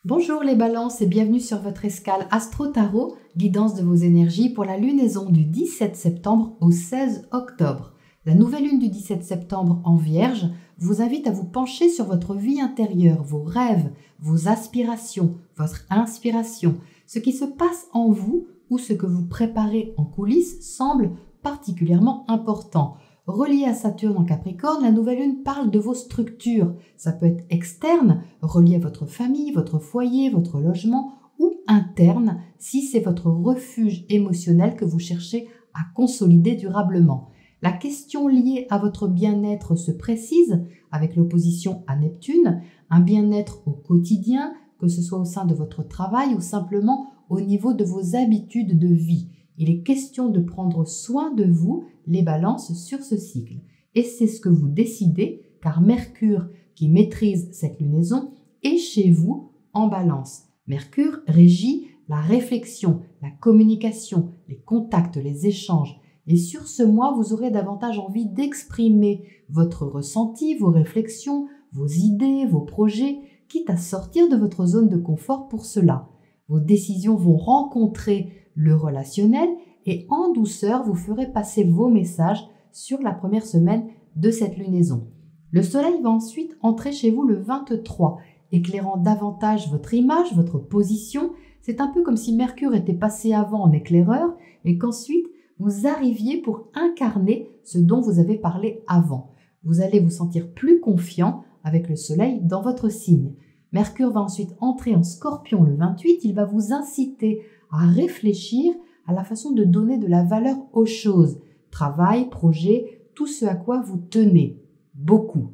Bonjour les balances et bienvenue sur votre escale Astro Tarot, guidance de vos énergies pour la lunaison du 17 septembre au 16 octobre. La nouvelle lune du 17 septembre en Vierge vous invite à vous pencher sur votre vie intérieure, vos rêves, vos aspirations, votre inspiration. Ce qui se passe en vous ou ce que vous préparez en coulisses semble particulièrement important. Relié à Saturne en Capricorne, la nouvelle lune parle de vos structures. Ça peut être externe, relié à votre famille, votre foyer, votre logement, ou interne, si c'est votre refuge émotionnel que vous cherchez à consolider durablement. La question liée à votre bien-être se précise avec l'opposition à Neptune, un bien-être au quotidien, que ce soit au sein de votre travail ou simplement au niveau de vos habitudes de vie. Il est question de prendre soin de vous, les balances, sur ce cycle. Et c'est ce que vous décidez, car Mercure, qui maîtrise cette lunaison, est chez vous en balance. Mercure régit la réflexion, la communication, les contacts, les échanges. Et sur ce mois, vous aurez davantage envie d'exprimer votre ressenti, vos réflexions, vos idées, vos projets, quitte à sortir de votre zone de confort pour cela. Vos décisions vont rencontrer le relationnel et en douceur, vous ferez passer vos messages sur la première semaine de cette lunaison. Le soleil va ensuite entrer chez vous le 23, éclairant davantage votre image, votre position. C'est un peu comme si Mercure était passé avant en éclaireur et qu'ensuite vous arriviez pour incarner ce dont vous avez parlé avant. Vous allez vous sentir plus confiant avec le soleil dans votre signe. Mercure va ensuite entrer en Scorpion le 28, il va vous inciter à réfléchir à la façon de donner de la valeur aux choses, travail, projet, tout ce à quoi vous tenez, beaucoup.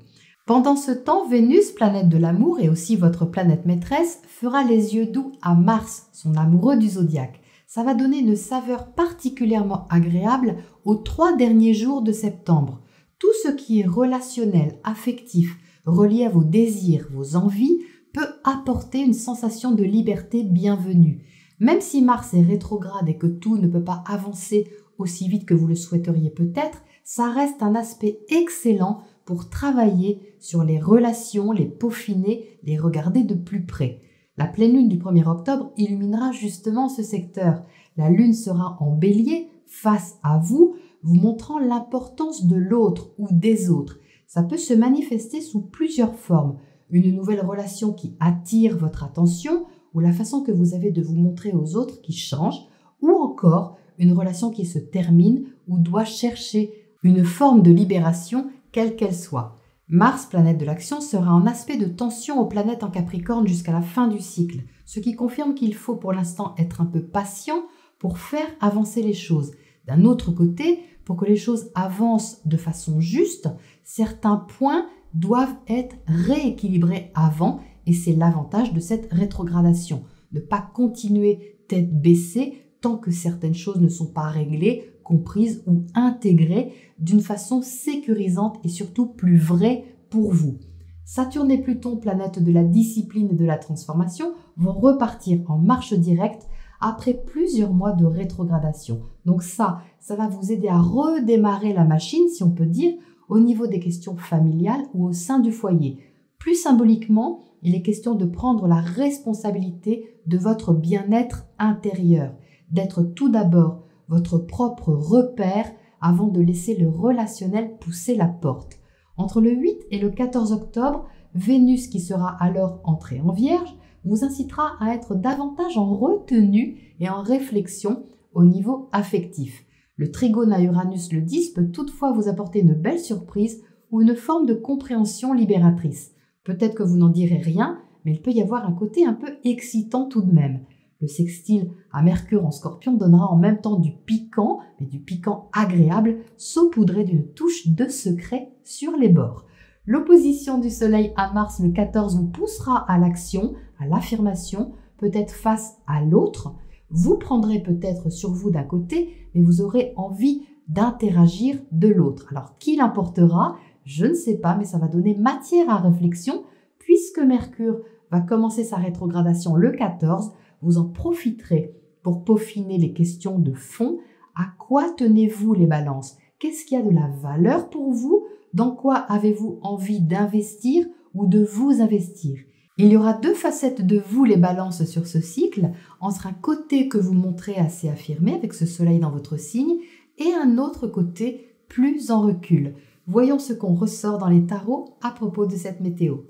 Pendant ce temps, Vénus, planète de l'amour et aussi votre planète maîtresse, fera les yeux doux à Mars, son amoureux du zodiaque. Ça va donner une saveur particulièrement agréable aux 3 derniers jours de septembre. Tout ce qui est relationnel, affectif, relié à vos désirs, vos envies, peut apporter une sensation de liberté bienvenue. Même si Mars est rétrograde et que tout ne peut pas avancer aussi vite que vous le souhaiteriez peut-être, ça reste un aspect excellent pour travailler sur les relations, les peaufiner, les regarder de plus près. La pleine lune du 1er octobre illuminera justement ce secteur. La lune sera en bélier face à vous, vous montrant l'importance de l'autre ou des autres. Ça peut se manifester sous plusieurs formes. Une nouvelle relation qui attire votre attention ou la façon que vous avez de vous montrer aux autres qui change, ou encore une relation qui se termine ou doit chercher une forme de libération, quelle qu'elle soit. Mars, planète de l'action, sera en aspect de tension aux planètes en Capricorne jusqu'à la fin du cycle, ce qui confirme qu'il faut pour l'instant être un peu patient pour faire avancer les choses. D'un autre côté, pour que les choses avancent de façon juste, certains points doivent être rééquilibrés avant et c'est l'avantage de cette rétrogradation. Ne pas continuer tête baissée tant que certaines choses ne sont pas réglées, comprises ou intégrées d'une façon sécurisante et surtout plus vraie pour vous. Saturne et Pluton, planètes de la discipline et de la transformation, vont repartir en marche directe après plusieurs mois de rétrogradation. Donc ça va vous aider à redémarrer la machine, si on peut dire, au niveau des questions familiales ou au sein du foyer. Plus symboliquement, il est question de prendre la responsabilité de votre bien-être intérieur, d'être tout d'abord votre propre repère avant de laisser le relationnel pousser la porte. Entre le 8 et le 14 octobre, Vénus, qui sera alors entrée en Vierge, vous incitera à être davantage en retenue et en réflexion au niveau affectif. Le trigone à Uranus le 10 peut toutefois vous apporter une belle surprise ou une forme de compréhension libératrice. Peut-être que vous n'en direz rien, mais il peut y avoir un côté un peu excitant tout de même. Le sextile à Mercure en Scorpion donnera en même temps du piquant, mais du piquant agréable, saupoudré d'une touche de secret sur les bords. L'opposition du Soleil à Mars le 14 vous poussera à l'action, à l'affirmation, peut-être face à l'autre. Vous prendrez peut-être sur vous d'un côté, mais vous aurez envie d'interagir de l'autre. Alors, qui l'emportera ? Je ne sais pas, mais ça va donner matière à réflexion. Puisque Mercure va commencer sa rétrogradation le 14, vous en profiterez pour peaufiner les questions de fond. À quoi tenez-vous les balances ? Qu'est-ce qui a de la valeur pour vous ? Dans quoi avez-vous envie d'investir ou de vous investir ? Il y aura deux facettes de vous, les balances, sur ce cycle, entre un côté que vous montrez assez affirmé avec ce soleil dans votre signe et un autre côté plus en recul. Voyons ce qu'on ressort dans les tarots à propos de cette météo.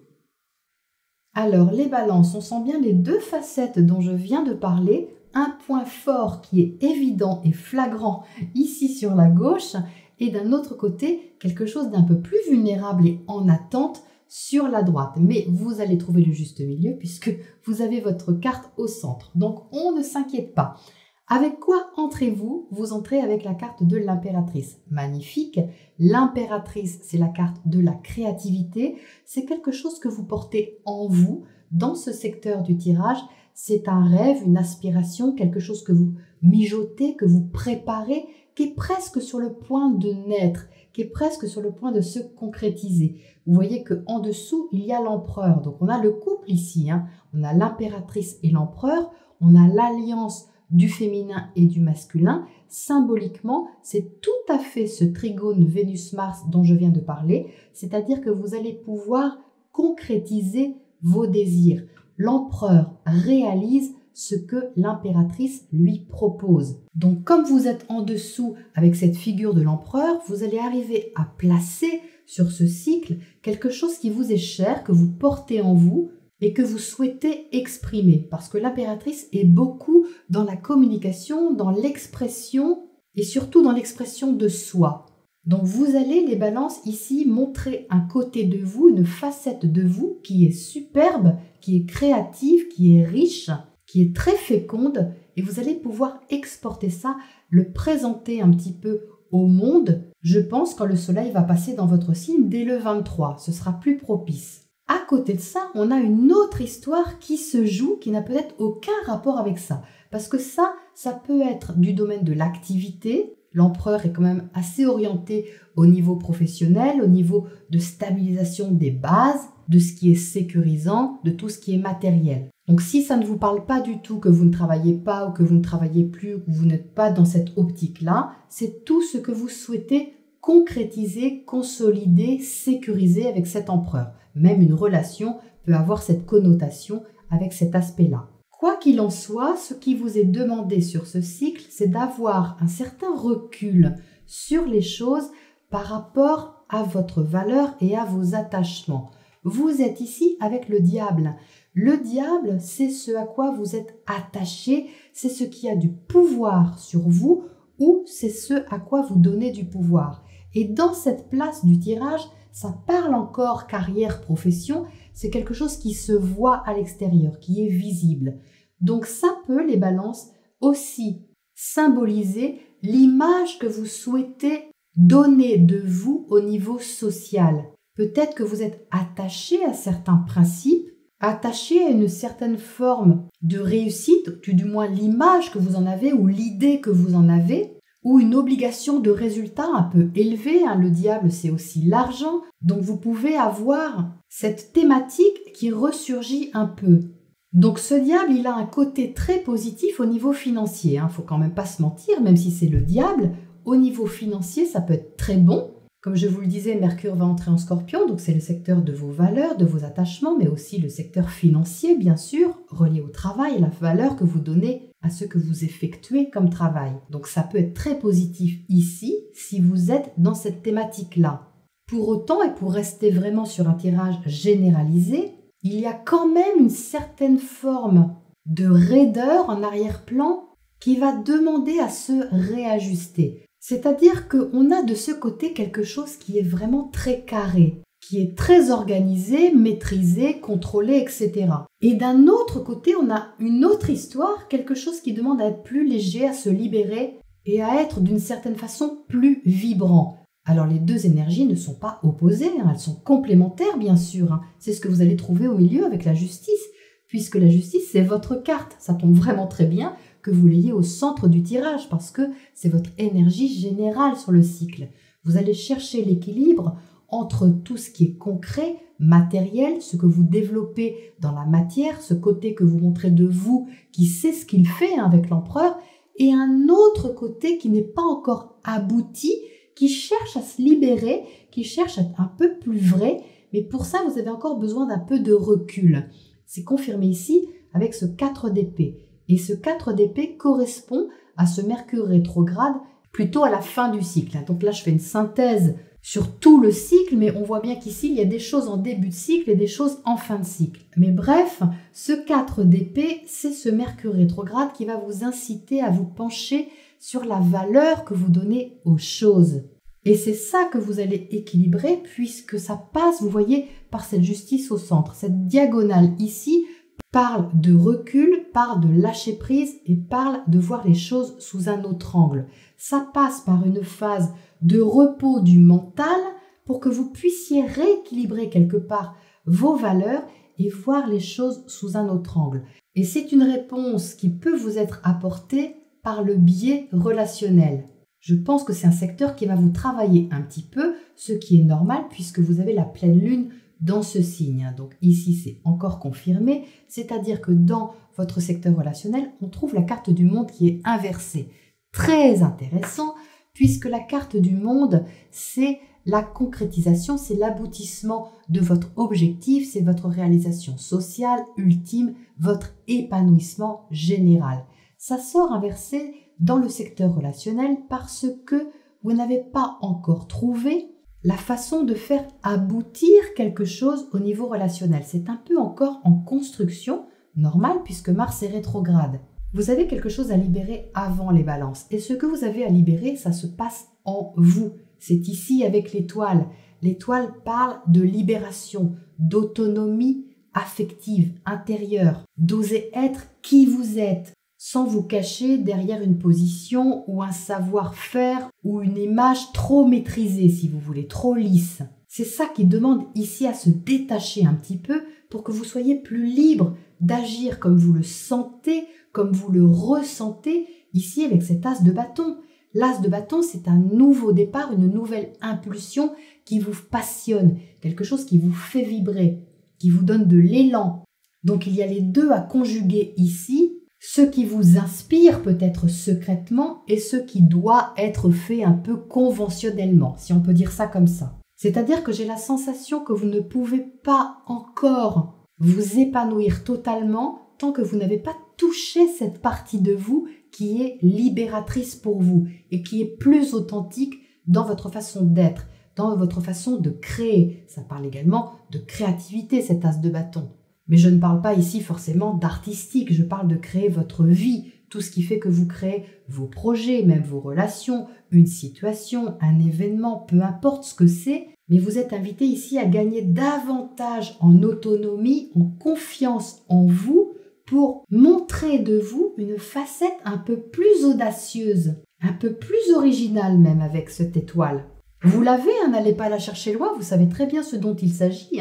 Alors, les balances, on sent bien les deux facettes dont je viens de parler. Un point fort qui est évident et flagrant ici sur la gauche et d'un autre côté, quelque chose d'un peu plus vulnérable et en attente sur la droite. Mais vous allez trouver le juste milieu puisque vous avez votre carte au centre. Donc, on ne s'inquiète pas. Avec quoi entrez-vous? Vous entrez avec la carte de l'impératrice. Magnifique. L'impératrice, c'est la carte de la créativité. C'est quelque chose que vous portez en vous dans ce secteur du tirage. C'est un rêve, une aspiration, quelque chose que vous mijotez, que vous préparez, qui est presque sur le point de naître, qui est presque sur le point de se concrétiser. Vous voyez qu'en dessous, il y a l'empereur. Donc, on a le couple ici. On a l'impératrice et l'empereur. On a l'alliance du féminin et du masculin. Symboliquement, c'est tout à fait ce trigone Vénus-Mars dont je viens de parler. C'est-à-dire que vous allez pouvoir concrétiser vos désirs. L'empereur réalise ce que l'impératrice lui propose. Donc, comme vous êtes en dessous avec cette figure de l'empereur, vous allez arriver à placer sur ce cycle quelque chose qui vous est cher, que vous portez en vous et que vous souhaitez exprimer. Parce que l'impératrice est beaucoup dans la communication, dans l'expression et surtout dans l'expression de soi. Donc, vous allez, les balances, ici, montrer un côté de vous, une facette de vous qui est superbe, qui est créative, qui est riche, qui est très féconde et vous allez pouvoir exporter ça, le présenter un petit peu au monde, je pense, quand le soleil va passer dans votre signe dès le 23. Ce sera plus propice. À côté de ça, on a une autre histoire qui se joue, qui n'a peut-être aucun rapport avec ça. Parce que ça peut être du domaine de l'activité. L'empereur est quand même assez orienté au niveau professionnel, au niveau de stabilisation des bases, de ce qui est sécurisant, de tout ce qui est matériel. Donc si ça ne vous parle pas du tout, que vous ne travaillez pas ou que vous ne travaillez plus, que vous n'êtes pas dans cette optique-là, c'est tout ce que vous souhaitez concrétiser, consolider, sécuriser avec cet empereur. Même une relation peut avoir cette connotation avec cet aspect-là. Quoi qu'il en soit, ce qui vous est demandé sur ce cycle, c'est d'avoir un certain recul sur les choses par rapport à votre valeur et à vos attachements. Vous êtes ici avec le diable. Le diable, c'est ce à quoi vous êtes attaché, c'est ce qui a du pouvoir sur vous ou c'est ce à quoi vous donnez du pouvoir. Et dans cette place du tirage, ça parle encore carrière, profession, c'est quelque chose qui se voit à l'extérieur, qui est visible. Donc ça peut, les balances, aussi symboliser l'image que vous souhaitez donner de vous au niveau social. Peut-être que vous êtes attaché à certains principes, attaché à une certaine forme de réussite, ou du moins l'image que vous en avez ou l'idée que vous en avez, ou une obligation de résultat un peu élevée. Le diable, c'est aussi l'argent. Donc vous pouvez avoir cette thématique qui ressurgit un peu. Donc ce diable, il a un côté très positif au niveau financier. Faut quand même pas se mentir, même si c'est le diable, au niveau financier, ça peut être très bon. Comme je vous le disais, Mercure va entrer en Scorpion, donc c'est le secteur de vos valeurs, de vos attachements, mais aussi le secteur financier, bien sûr, relié au travail, la valeur que vous donnez à ce que vous effectuez comme travail. Donc ça peut être très positif ici, si vous êtes dans cette thématique-là. Pour autant, et pour rester vraiment sur un tirage généralisé, il y a quand même une certaine forme de raideur en arrière-plan qui va demander à se réajuster. C'est-à-dire qu'on a de ce côté quelque chose qui est vraiment très carré, qui est très organisé, maîtrisé, contrôlé, etc. Et d'un autre côté, on a une autre histoire, quelque chose qui demande à être plus léger, à se libérer et à être d'une certaine façon plus vibrant. Alors les deux énergies ne sont pas opposées, elles sont complémentaires bien sûr. C'est ce que vous allez trouver au milieu avec la justice, puisque la justice c'est votre carte. Ça tombe vraiment très bien que vous l'ayez au centre du tirage parce que c'est votre énergie générale sur le cycle. Vous allez chercher l'équilibre entre tout ce qui est concret, matériel, ce que vous développez dans la matière, ce côté que vous montrez de vous qui sait ce qu'il fait avec l'empereur, et un autre côté qui n'est pas encore abouti, qui cherche à se libérer, qui cherche à être un peu plus vrai, mais pour ça vous avez encore besoin d'un peu de recul. C'est confirmé ici avec ce 4 d'épée. Et ce 4 d'épée correspond à ce Mercure rétrograde plutôt à la fin du cycle. Donc là, je fais une synthèse sur tout le cycle, mais on voit bien qu'ici, il y a des choses en début de cycle et des choses en fin de cycle. Mais bref, ce 4 d'épée, c'est ce Mercure rétrograde qui va vous inciter à vous pencher sur la valeur que vous donnez aux choses. Et c'est ça que vous allez équilibrer puisque ça passe, vous voyez, par cette justice au centre. Cette diagonale ici parle de recul, parle de lâcher prise et parle de voir les choses sous un autre angle. Ça passe par une phase de repos du mental pour que vous puissiez rééquilibrer quelque part vos valeurs et voir les choses sous un autre angle. Et c'est une réponse qui peut vous être apportée par le biais relationnel. Je pense que c'est un secteur qui va vous travailler un petit peu, ce qui est normal puisque vous avez la pleine lune dans ce signe. Donc ici, c'est encore confirmé, c'est-à-dire que dans votre secteur relationnel, on trouve la carte du monde qui est inversée. Très intéressant, puisque la carte du monde, c'est la concrétisation, c'est l'aboutissement de votre objectif, c'est votre réalisation sociale ultime, votre épanouissement général. Ça sort inversé dans le secteur relationnel parce que vous n'avez pas encore trouvé la façon de faire aboutir quelque chose au niveau relationnel. C'est un peu encore en construction, normal puisque Mars est rétrograde. Vous avez quelque chose à libérer avant les balances. Et ce que vous avez à libérer, ça se passe en vous. C'est ici avec l'étoile. L'étoile parle de libération, d'autonomie affective, intérieure, d'oser être qui vous êtes, sans vous cacher derrière une position ou un savoir-faire ou une image trop maîtrisée, si vous voulez, trop lisse. C'est ça qui demande ici à se détacher un petit peu pour que vous soyez plus libre d'agir comme vous le sentez, comme vous le ressentez, ici avec cet as de bâton. L'as de bâton, c'est un nouveau départ, une nouvelle impulsion qui vous passionne, quelque chose qui vous fait vibrer, qui vous donne de l'élan. Donc il y a les deux à conjuguer ici, ce qui vous inspire peut-être secrètement et ce qui doit être fait un peu conventionnellement, si on peut dire ça comme ça. C'est-à-dire que j'ai la sensation que vous ne pouvez pas encore vous épanouir totalement tant que vous n'avez pas touché cette partie de vous qui est libératrice pour vous et qui est plus authentique dans votre façon d'être, dans votre façon de créer. Ça parle également de créativité, cet as de bâton. Mais je ne parle pas ici forcément d'artistique, je parle de créer votre vie, tout ce qui fait que vous créez vos projets, même vos relations, une situation, un événement, peu importe ce que c'est, mais vous êtes invité ici à gagner davantage en autonomie, en confiance en vous, pour montrer de vous une facette un peu plus audacieuse, un peu plus originale même avec cette étoile. Vous l'avez, n'allez pas la chercher loin, vous savez très bien ce dont il s'agit.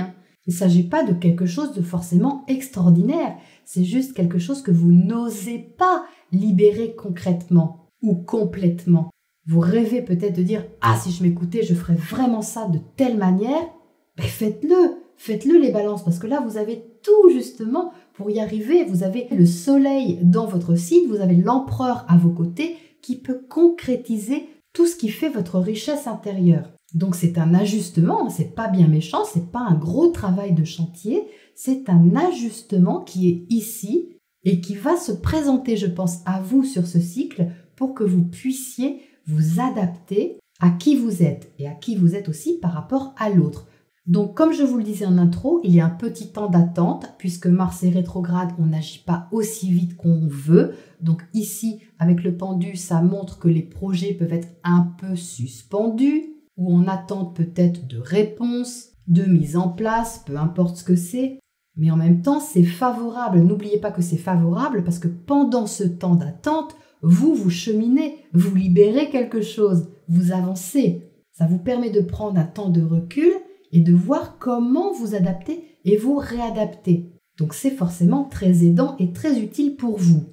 Il ne s'agit pas de quelque chose de forcément extraordinaire, c'est juste quelque chose que vous n'osez pas libérer concrètement ou complètement. Vous rêvez peut-être de dire « Ah, si je m'écoutais, je ferais vraiment ça de telle manière ». Ben faites-le les balances, parce que là, vous avez tout justement pour y arriver. Vous avez le soleil dans votre signe, vous avez l'empereur à vos côtés qui peut concrétiser tout ce qui fait votre richesse intérieure. Donc c'est un ajustement, c'est pas bien méchant, c'est pas un gros travail de chantier, c'est un ajustement qui est ici et qui va se présenter, je pense, à vous sur ce cycle pour que vous puissiez vous adapter à qui vous êtes et à qui vous êtes aussi par rapport à l'autre. Donc comme je vous le disais en intro, il y a un petit temps d'attente puisque Mars est rétrograde, on n'agit pas aussi vite qu'on veut. Donc ici, avec le pendu, ça montre que les projets peuvent être un peu suspendus ou en attente peut-être de réponses, de mise en place, peu importe ce que c'est. Mais en même temps, c'est favorable. N'oubliez pas que c'est favorable parce que pendant ce temps d'attente, vous cheminez, vous libérez quelque chose, vous avancez. Ça vous permet de prendre un temps de recul et de voir comment vous adapter et vous réadapter. Donc c'est forcément très aidant et très utile pour vous.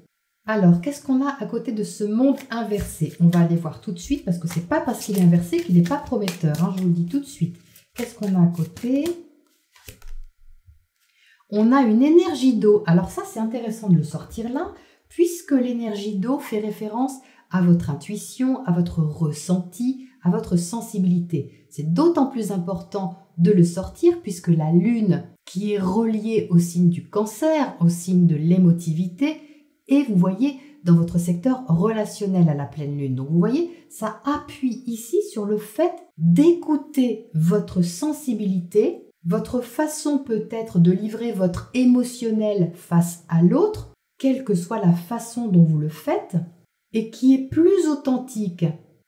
Alors, qu'est-ce qu'on a à côté de ce monde inversé? On va aller voir tout de suite parce que c'est pas parce qu'il est inversé qu'il n'est pas prometteur. Je vous le dis tout de suite. Qu'est-ce qu'on a à côté? On a une énergie d'eau. Alors ça, c'est intéressant de le sortir là, puisque l'énergie d'eau fait référence à votre intuition, à votre ressenti, à votre sensibilité. C'est d'autant plus important de le sortir puisque la lune qui est relié au signe du Cancer, au signe de l'émotivité, et vous voyez dans votre secteur relationnel à la pleine lune. Donc vous voyez, ça appuie ici sur le fait d'écouter votre sensibilité, votre façon peut-être de livrer votre émotionnel face à l'autre, quelle que soit la façon dont vous le faites, et qui est plus authentique.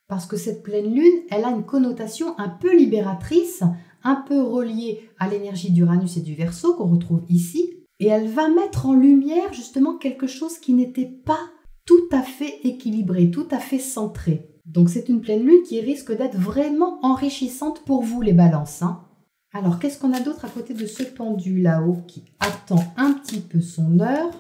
Parce que cette pleine lune, elle a une connotation un peu libératrice, un peu reliée à l'énergie d'Uranus et du Verseau qu'on retrouve ici, et elle va mettre en lumière justement quelque chose qui n'était pas tout à fait équilibré, tout à fait centré. Donc c'est une pleine lune qui risque d'être vraiment enrichissante pour vous les balances. Alors qu'est-ce qu'on a d'autre à côté de ce pendu là-haut qui attend un petit peu son heure?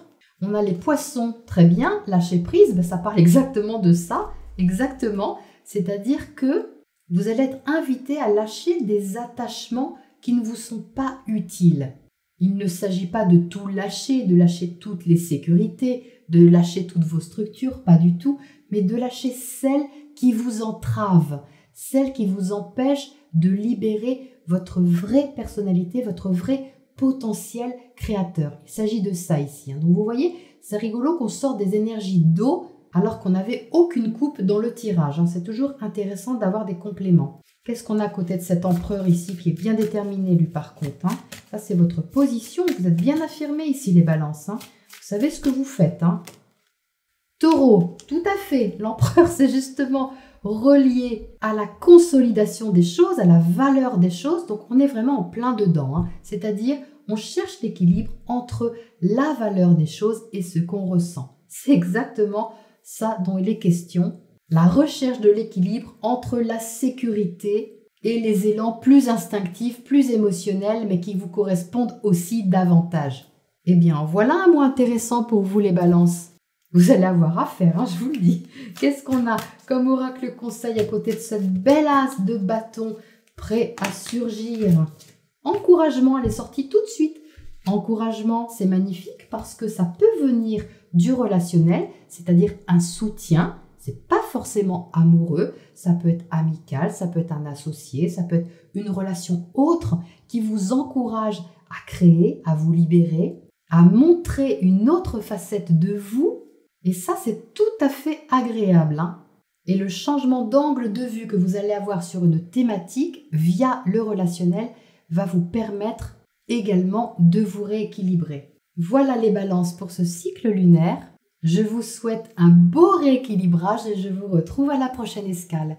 On a les poissons, très bien, lâcher prise, ça parle exactement de ça, exactement. C'est-à-dire que vous allez être invité à lâcher des attachements qui ne vous sont pas utiles. Il ne s'agit pas de tout lâcher, de lâcher toutes les sécurités, de lâcher toutes vos structures, pas du tout, mais de lâcher celles qui vous entravent, celles qui vous empêchent de libérer votre vraie personnalité, votre vrai potentiel créateur. Il s'agit de ça ici. Donc vous voyez, c'est rigolo qu'on sorte des énergies d'eau alors qu'on n'avait aucune coupe dans le tirage. C'est toujours intéressant d'avoir des compléments. Qu'est-ce qu'on a à côté de cet empereur ici qui est bien déterminé lui par contre. Ça c'est votre position, vous êtes bien affirmé ici les balances. Vous savez ce que vous faites. Taureau, tout à fait. L'empereur c'est justement relié à la consolidation des choses, à la valeur des choses. Donc on est vraiment en plein dedans. C'est-à-dire on cherche l'équilibre entre la valeur des choses et ce qu'on ressent. C'est exactement ça dont il est question, la recherche de l'équilibre entre la sécurité et les élans plus instinctifs, plus émotionnels, mais qui vous correspondent aussi davantage. Eh bien, voilà un mois intéressant pour vous les balances. Vous allez avoir à faire, je vous le dis. Qu'est-ce qu'on a comme oracle conseil à côté de cette belle as de bâton prêt à surgir? Encouragement, elle est sortie tout de suite. Encouragement, c'est magnifique parce que ça peut venir du relationnel, c'est-à-dire un soutien. C'est pas forcément amoureux, ça peut être amical, ça peut être un associé, ça peut être une relation autre qui vous encourage à créer, à vous libérer, à montrer une autre facette de vous. Et ça, c'est tout à fait agréable. Et le changement d'angle de vue que vous allez avoir sur une thématique via le relationnel va vous permettre également de vous rééquilibrer. Voilà les balances pour ce cycle lunaire. Je vous souhaite un beau rééquilibrage et je vous retrouve à la prochaine escale.